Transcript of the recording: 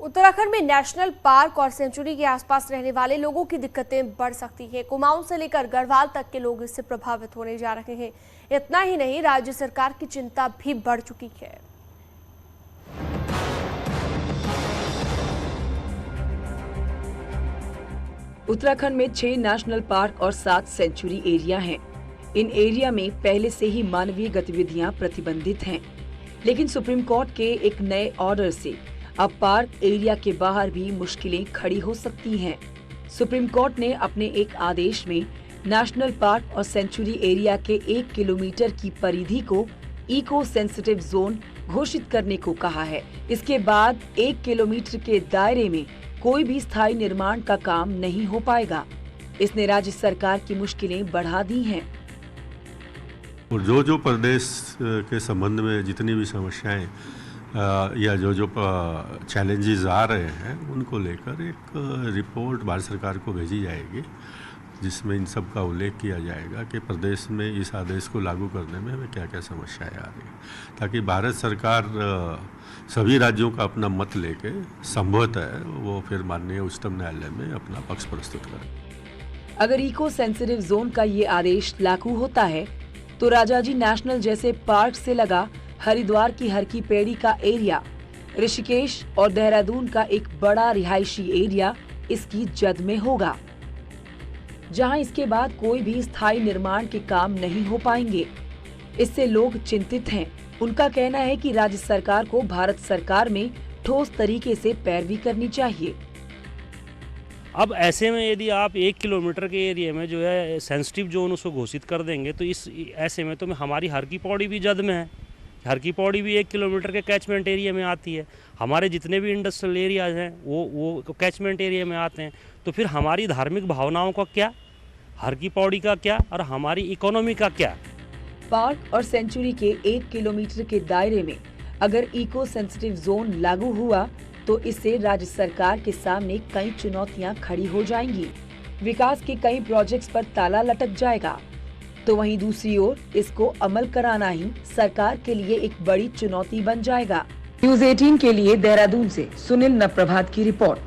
उत्तराखंड में national park और century के आसपास रहने वाले लोगों की दिक्कतें बढ़ सकती हैं। कुमाऊं से लेकर गढ़वाल तक के लोग इससे प्रभावित होने जा रहे हैं। इतना ही नहीं, राज्य सरकार की चिंता भी बढ़ चुकी है। उत्तराखंड में 6 नेशनल पार्क और 7 सेंचुरी एरिया हैं। इन एरिया में पहले से ही मानवीय गतिविधियां प्रतिबंधित हैं, लेकिन सुप्रीम कोर्ट के एक नए ऑर्डर से अब पार्क एरिया के बाहर भी मुश्किलें खड़ी हो सकती हैं। सुप्रीम कोर्ट ने अपने एक आदेश में नेशनल पार्क और सेंचुरी एरिया के 1 किलोमीटर की परिधि को इको सेंसिटिव जोन घोषित करने को कहा है। इसके बाद 1 किलोमीटर के दायरे में कोई भी स्थायी निर्माण का काम नहीं हो पाएगा। इसने राज्य सरकार की मुश्किलें बढ़ा दी हैं। और जो प्रदेश के संबंध में जितनी भी समस्याएं या जो चैलेंजेस आ रहे हैं, उनको लेकर एक रिपोर्ट भारत सरकार को भेजी जाएगी, जिसमें इन सब का उल्लेख किया जाएगा कि प्रदेश में इस आदेश को लागू करने में हमें क्या क्या समस्याएं आ रही हैं, ताकि भारत सरकार सभी राज्यों का अपना मत लेके संभवतः वो फिर माननीय उच्चतम न्यायालय में अपना पक्ष प्रस्तुत करे। अगर इको सेंसिटिव जोन का ये आदेश लागू होता है तो राजाजी नेशनल जैसे पार्क से लगा हरिद्वार की हर की पेड़ी का एरिया, ऋषिकेश और देहरादून का एक बड़ा रिहायशी एरिया इसकी जद में होगा, जहां इसके बाद कोई भी स्थायी निर्माण के काम नहीं हो पाएंगे। इससे लोग चिंतित हैं। उनका कहना है कि राज्य सरकार को भारत सरकार में ठोस तरीके से पैरवी करनी चाहिए। अब ऐसे में यदि आप 1 किलोमीटर के एरिया में जो है सेंसिटिव जोन उसको घोषित कर देंगे तो इस ऐसे में तो हमारी हर की पौड़ी भी जद में है। हर की पौड़ी भी 1 किलोमीटर के कैचमेंट एरिया में आती है। हमारे जितने भी इंडस्ट्रियल एरियाज हैं वो कैचमेंट एरिया में आते हैं। तो फिर हमारी धार्मिक भावनाओं का क्या, हर की पौड़ी का क्या और हमारी इकोनॉमी का क्या। पार्क और सेंचुरी के 1 किलोमीटर के दायरे में अगर इको सेंसिटिव जोन लागू हुआ तो इससे राज्य सरकार के सामने कई चुनौतियां खड़ी हो जाएंगी। विकास के कई प्रोजेक्ट्स पर ताला लटक जाएगा, तो वहीं दूसरी ओर इसको अमल कराना ही सरकार के लिए एक बड़ी चुनौती बन जाएगा। न्यूज़ 18 के लिए देहरादून से सुनील नप्रभात की रिपोर्ट।